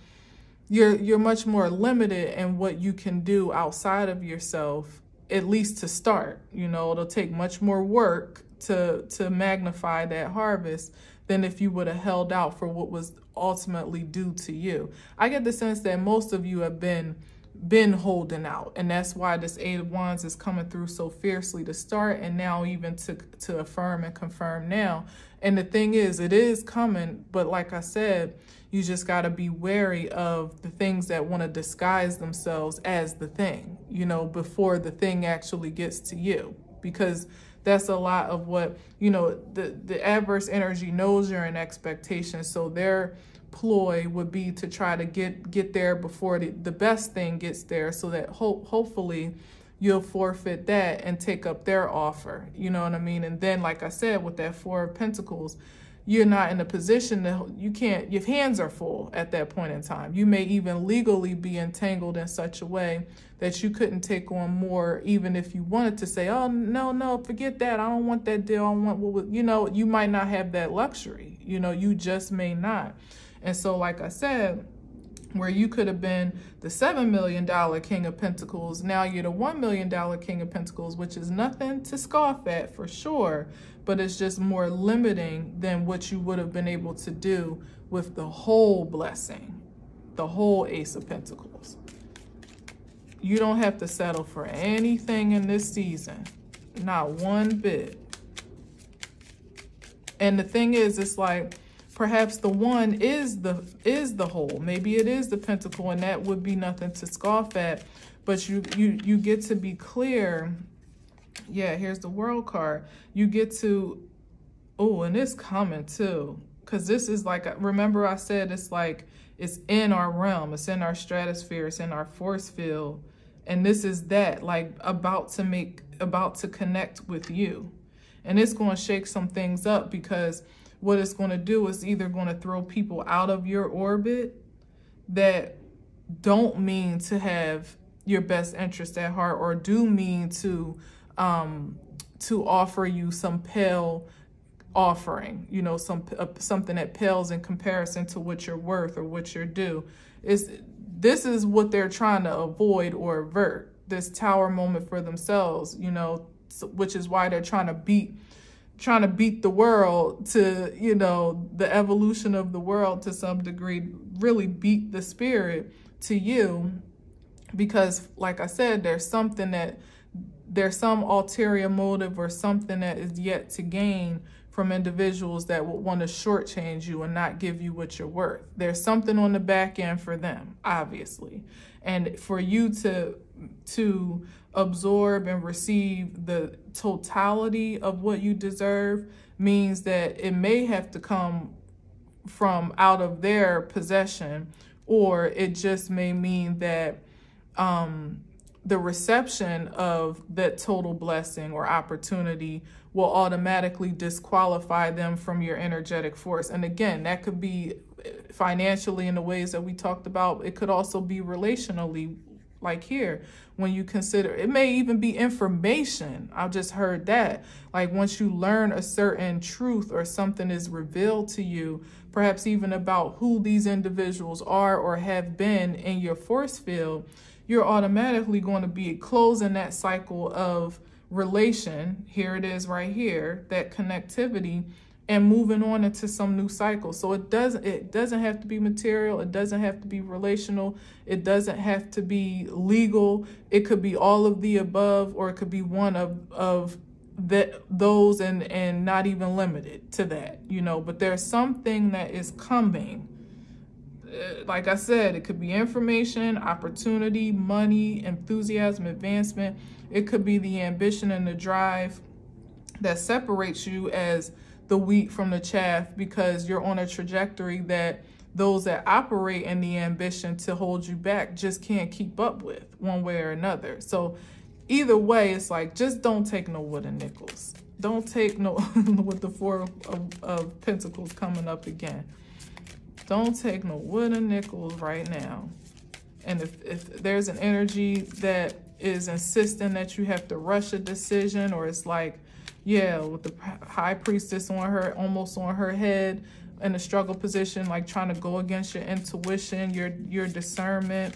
You're much more limited in what you can do outside of yourself, at least to start. You know, it'll take much more work to magnify that harvest than if you would have held out for what was ultimately due to you. I get the sense that most of you have been holding out, and that's why this Eight of Wands is coming through so fiercely to start, and now even to affirm and confirm now. And the thing is, it is coming, but like I said, you just got to be wary of the things that want to disguise themselves as the thing, you know, before the thing actually gets to you, because that's a lot of what, you know, the adverse energy knows you're in expectation, so their ploy would be to try to get there before the best thing gets there, so that hopefully you'll forfeit that and take up their offer. You know what I mean? And then, like I said, with that 4 of Pentacles, you're not in a position to, your hands are full at that point in time. You may even legally be entangled in such a way that you couldn't take on more, even if you wanted to say, oh, no, forget that. I don't want that deal. I want, you know, you might not have that luxury. You know, you just may not. And so, like I said, where you could have been the $7 million King of Pentacles, now you're the $1 million King of Pentacles, which is nothing to scoff at for sure, but it's just more limiting than what you would have been able to do with the whole blessing, the whole Ace of Pentacles. You don't have to settle for anything in this season, not one bit. And the thing is, it's like, perhaps the 1 is the whole. Maybe it is the Pentacle, and that would be nothing to scoff at. But you get to be clear. Yeah, here's the World card. You get to, oh, and it's coming too, because this is like, remember I said it's like, it's in our realm, it's in our stratosphere, it's in our force field, and this is that, like, about to connect with you, and it's going to shake some things up, because what it's going to do is either going to throw people out of your orbit that don't mean to have your best interest at heart, or do mean to offer you some pale offering, you know, something that pales in comparison to what you're worth or what you're due. This is what they're trying to avoid or avert, this tower moment for themselves, you know, which is why they're trying to beat the world to, you know, the evolution of the world to some degree, really beat the spirit to you, because like I said, there's some ulterior motive or something that is yet to gain from individuals that would want to shortchange you and not give you what you're worth. There's something on the back end for them, obviously. And for you to absorb and receive the totality of what you deserve means that it may have to come from out of their possession, or it just may mean that the reception of that total blessing or opportunity will automatically disqualify them from your energetic force. And again, that could be financially in the ways that we talked about. It could also be relationally, like here, when you consider, it may even be information. I just heard that. Like, once you learn a certain truth or something is revealed to you, perhaps even about who these individuals are or have been in your force field, you're automatically going to be closing that cycle of relation. Here it is right here, that connectivity, and moving on into some new cycle. So it doesn't have to be material. It doesn't have to be relational. It doesn't have to be legal. It could be all of the above, or it could be one of those and not even limited to that, you know. But there's something that is coming. like I said, it could be information, opportunity, money, enthusiasm, advancement. It could be the ambition and the drive that separates you as the wheat from the chaff, because you're on a trajectory that those that operate in the ambition to hold you back just can't keep up with, one way or another. So either way, it's like, just don't take no wooden nickels. Don't take no, with the Four of Pentacles coming up again. Don't take no wooden nickels right now. And if there's an energy that is insisting that you have to rush a decision, or it's like, yeah, with the High Priestess on her, almost on her head, in a struggle position, like trying to go against your intuition, your discernment,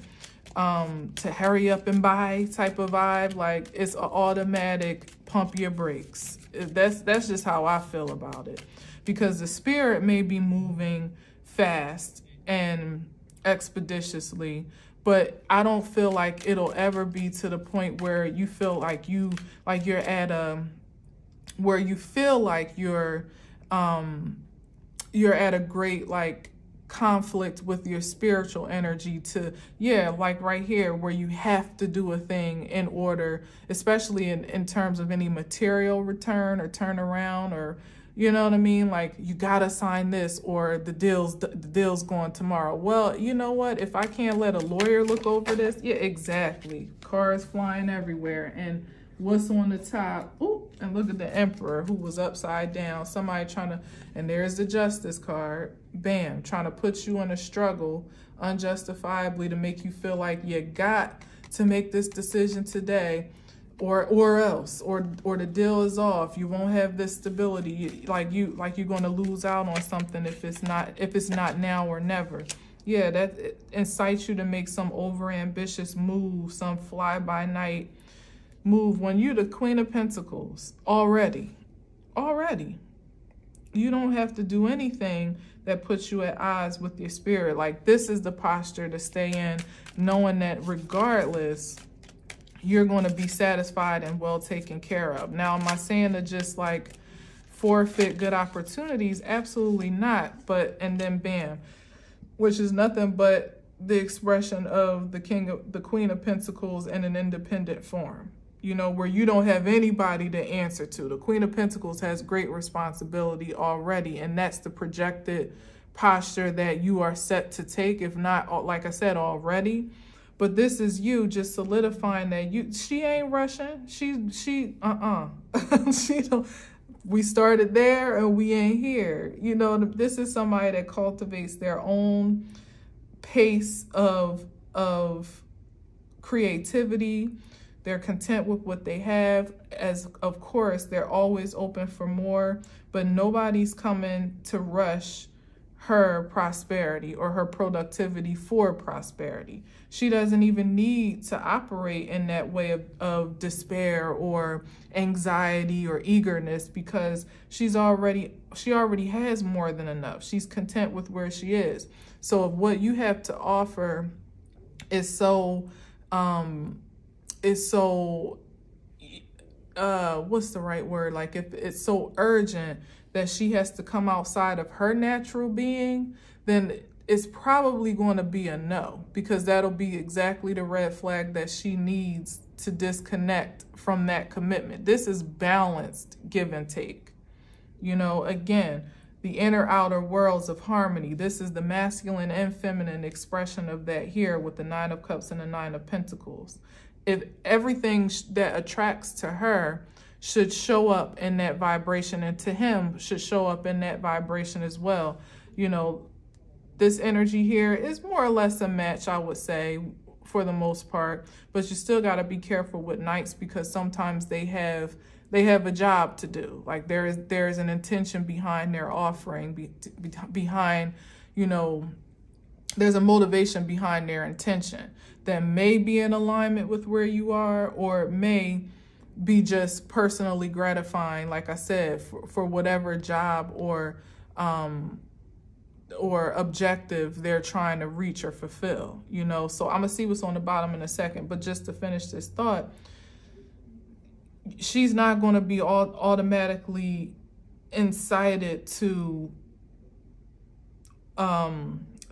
to hurry up and buy type of vibe, like it's an automatic pump your brakes. That's just how I feel about it, because the spirit may be moving fast and expeditiously, but I don't feel like it'll ever be to the point where you feel like you're at a, where you feel like you're at a great like conflict with your spiritual energy to, yeah, like right here, where you have to do a thing in order, especially in terms of any material return or turnaround, or, you know what I mean? Like, you gotta sign this, or the deal's going tomorrow. Well, you know what? If I can't let a lawyer look over this, yeah, exactly. Cars flying everywhere. And what's on the top? Ooh, and look at the Emperor, who was upside down. Somebody trying to, and there's the Justice card. Bam, trying to put you in a struggle unjustifiably to make you feel like you got to make this decision today, or else, or the deal is off. You won't have this stability. Like you're going to lose out on something if it's not now or never. Yeah, that incites you to make some overambitious move, some fly-by-night move, when you're the Queen of Pentacles already. You don't have to do anything that puts you at odds with your spirit. Like, this is the posture to stay in, knowing that regardless, you're going to be satisfied and well taken care of. Now, am I saying to just like forfeit good opportunities? Absolutely not. But, and then bam, which is nothing but the expression of the Queen of Pentacles in an independent form. You know, where you don't have anybody to answer to. The Queen of Pentacles has great responsibility already, and that's the projected posture that you are set to take, if not, like I said, already. But this is you just solidifying that she ain't rushing. She don't. We started there and we ain't here. You know, this is somebody that cultivates their own pace of creativity. They're content with what they have, as of course, they're always open for more, but nobody's coming to rush her prosperity or her productivity for prosperity. She doesn't even need to operate in that way of despair or anxiety or eagerness, because she already has more than enough. She's content with where she is. So if what you have to offer is so what's the right word? Like, if it's so urgent that she has to come outside of her natural being, then it's probably going to be a no, because that'll be exactly the red flag that she needs to disconnect from that commitment. This is balanced give and take. You know, again, the inner outer worlds of harmony. This is the masculine and feminine expression of that here with the Nine of Cups and the Nine of Pentacles. If everything that attracts to her should show up in that vibration, and to him should show up in that vibration as well. You know, this energy here is more or less a match, I would say, for the most part. But you still got to be careful with Knights, because sometimes they have a job to do. Like, there is an intention behind their offering, behind, you know, there's a motivation behind their intention that may be in alignment with where you are, or it may be just personally gratifying, like I said, for whatever job or objective they're trying to reach or fulfill, you know. So I'm gonna see what's on the bottom in a second, but just to finish this thought, she's not going to be automatically incited to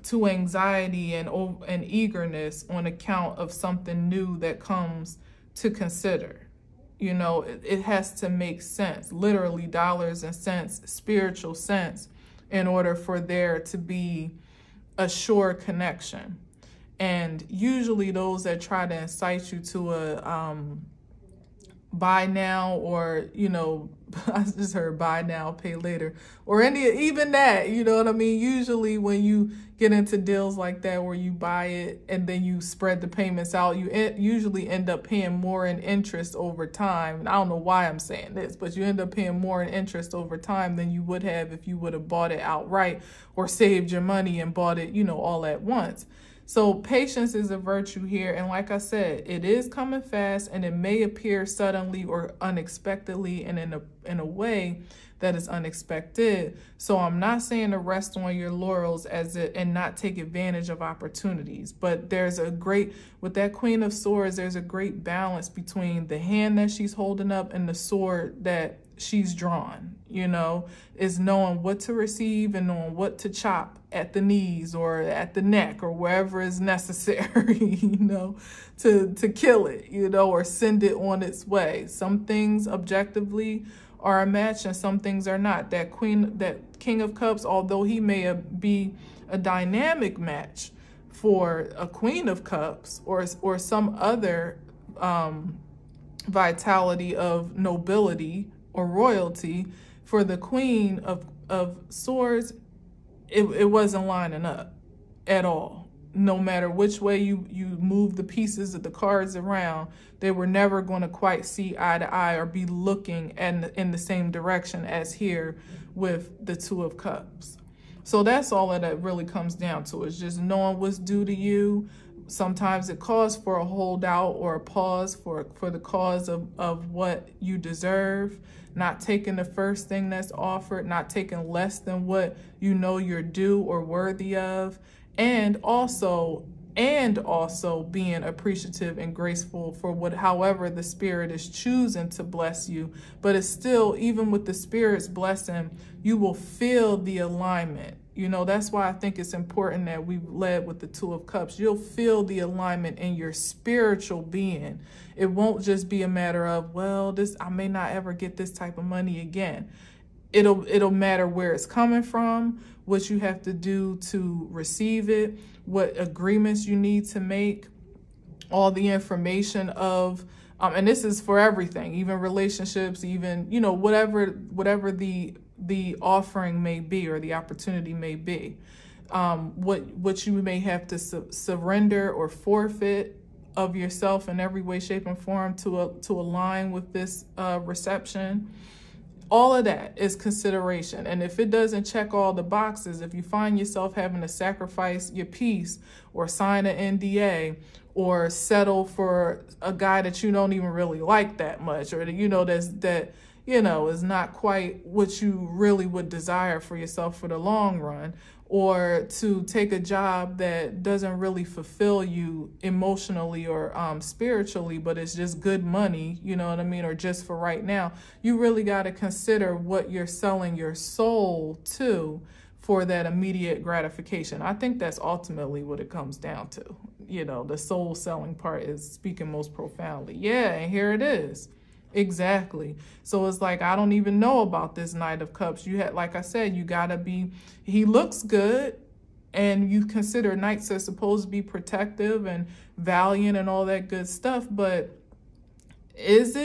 to anxiety and eagerness on account of something new that comes to consider. You know, it has to make sense, literally dollars and cents, spiritual sense, in order for there to be a sure connection. And usually those that try to incite you to a buy now, or, you know, I just heard buy now, pay later, or even that, you know what I mean? Usually when you get into deals like that where you buy it and then you spread the payments out, you usually end up paying more in interest over time. And I don't know why I'm saying this, but you end up paying more in interest over time than you would have if you would have bought it outright or saved your money and bought it, you know, all at once. So patience is a virtue here. And like I said, it is coming fast, and it may appear suddenly or unexpectedly and in a way that is unexpected. So I'm not saying to rest on your laurels and not take advantage of opportunities. But with that Queen of Swords, there's a great balance between the hand that she's holding up and the sword that she's drawn. You know, is knowing what to receive and knowing what to chop at the knees or at the neck or wherever is necessary, you know, to kill it, you know, or send it on its way. Some things objectively are a match and some things are not. That King of Cups, although he may be a dynamic match for a Queen of Cups or some other vitality of nobility or royalty, for the Queen of Swords, it wasn't lining up at all. No matter which way you move the pieces of the cards around, they were never going to quite see eye to eye or be looking in the same direction as here with the Two of Cups. So that's all that it really comes down to, is just knowing what's due to you. Sometimes it calls for a holdout or a pause for the cause of what you deserve, not taking the first thing that's offered, not taking less than what you know you're due or worthy of, and also being appreciative and graceful for however the Spirit is choosing to bless you. But it's still, even with the Spirit's blessing, you will feel the alignment. You know, that's why I think it's important that we led with the Two of Cups. You'll feel the alignment in your spiritual being. It won't just be a matter of, well, I may not ever get this type of money again. It'll matter where it's coming from, what you have to do to receive it, what agreements you need to make, all the information of, and this is for everything, even relationships, even, you know, whatever the offering may be or the opportunity may be, what you may have to surrender or forfeit of yourself in every way, shape, and form to align with this reception. All of that is consideration. And if it doesn't check all the boxes, if you find yourself having to sacrifice your peace or sign an NDA or settle for a guy that you don't even really like that much, or you know that you know is not quite what you really would desire for yourself for the long run, or to take a job that doesn't really fulfill you emotionally or spiritually, but it's just good money, you know what I mean, or just for right now, you really got to consider what you're selling your soul to for that immediate gratification. I think that's ultimately what it comes down to. You know, the soul selling part is speaking most profoundly. Yeah, and here it is. Exactly. So it's like, I don't even know about this Knight of Cups. You had, like I said, you gotta be, he looks good, and you consider knights are supposed to be protective and valiant and all that good stuff, but is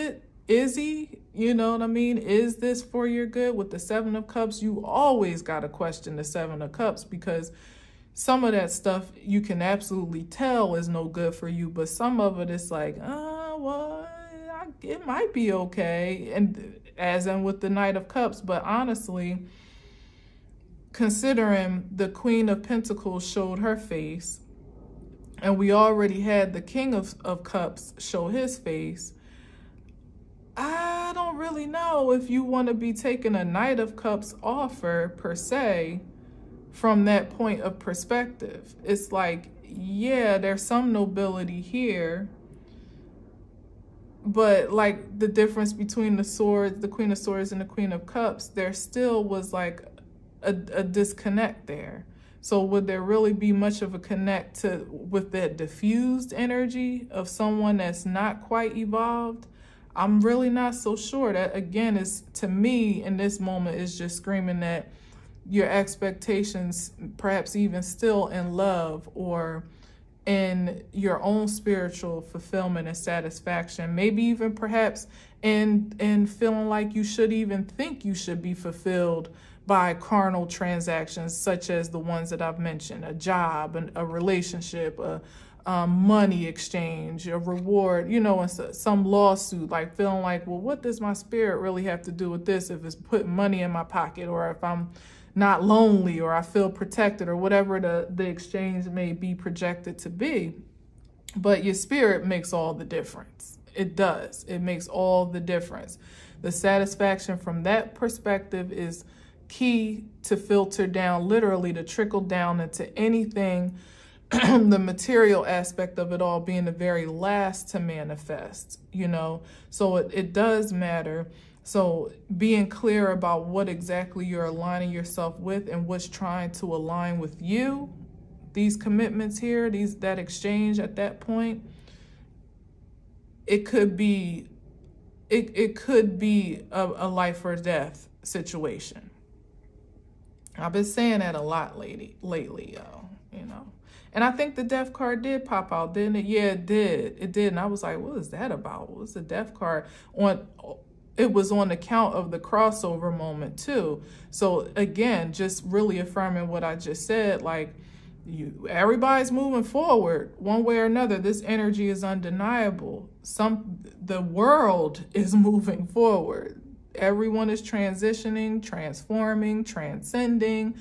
he, you know what I mean? Is this for your good? With the Seven of Cups, you always gotta question the Seven of Cups, because some of that stuff you can absolutely tell is no good for you, but some of it is like, well, it might be okay, and as in with the Knight of Cups. But honestly, considering the Queen of Pentacles showed her face, and we already had the King of Cups show his face, I don't really know if you want to be taking a Knight of Cups offer per se from that point of perspective. It's like, yeah, there's some nobility here, but like the difference between the swords, the Queen of Swords and the Queen of Cups, there still was like a disconnect there, So would there really be much of a connect with that diffused energy of someone that's not quite evolved? I'm really not so sure. That, again, is, to me, in this moment, is just screaming that your expectations, perhaps even still in love or in your own spiritual fulfillment and satisfaction, maybe even perhaps in feeling like you should even think you should be fulfilled by carnal transactions such as the ones that I've mentioned: a job, a relationship, a money exchange, a reward, and some lawsuit, like feeling like, well, what does my spirit really have to do with this if it's putting money in my pocket, or if I'm not lonely, or I feel protected, or whatever the exchange may be projected to be. But your spirit makes all the difference. It does. It makes all the difference. The satisfaction from that perspective is key to filter down, literally to trickle down into anything, the material aspect of it all being the very last to manifest, So it does matter. So being clear about what exactly you're aligning yourself with and what's trying to align with you, these commitments here, that exchange at that point, it could be a life or death situation. I've been saying that a lot lately, And I think the death card did pop out, didn't it? Yeah, it did. It did. And I was like, what is that about? What's the death card? It was on account of the crossover moment too. So again, just really affirming what I just said, like, everybody's moving forward one way or another. This energy is undeniable. The world is moving forward. Everyone is transitioning, transforming, transcending.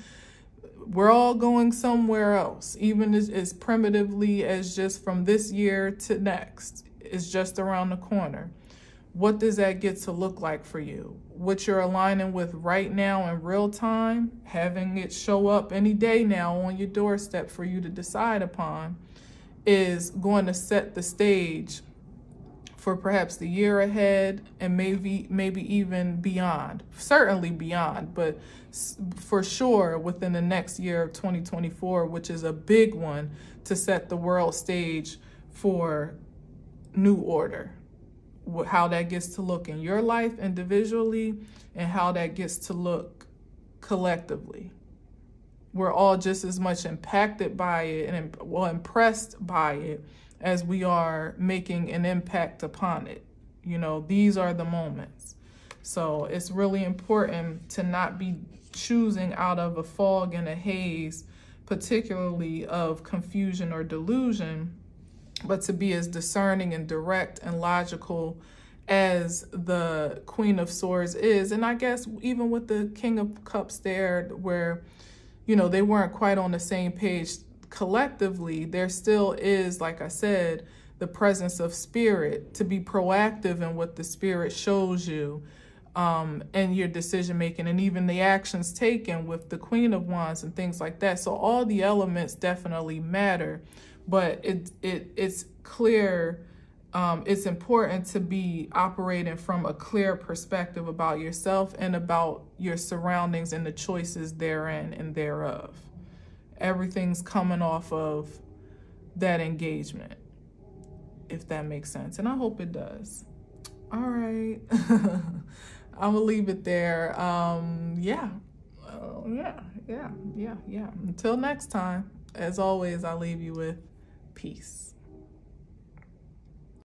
We're all going somewhere else, even as primitively as just from this year to next. It's just around the corner. What does that get to look like for you? What you're aligning with right now in real time, having it show up any day now on your doorstep for you to decide upon, is going to set the stage for perhaps the year ahead and maybe even beyond. Certainly beyond, but for sure within the next year of 2024, which is a big one to set the world stage for new order. How that gets to look in your life individually and how that gets to look collectively. We're all just as much impacted by it and impressed by it as we are making an impact upon it. These are the moments. So it's really important to not be choosing out of a fog and a haze, particularly of confusion or delusion, but to be as discerning and direct and logical as the Queen of Swords is. And I guess even with the King of Cups there, where, they weren't quite on the same page collectively, there still is, like I said, the presence of spirit to be proactive in what the spirit shows you, and your decision making, and even the actions taken with the Queen of Wands and things like that. So all the elements definitely matter. But it's clear, it's important to be operating from a clear perspective about yourself and about your surroundings and the choices therein and thereof. Everything's coming off of that engagement, if that makes sense. And I hope it does. All right. I'm going to leave it there. Yeah. Until next time, as always, I leave you with peace.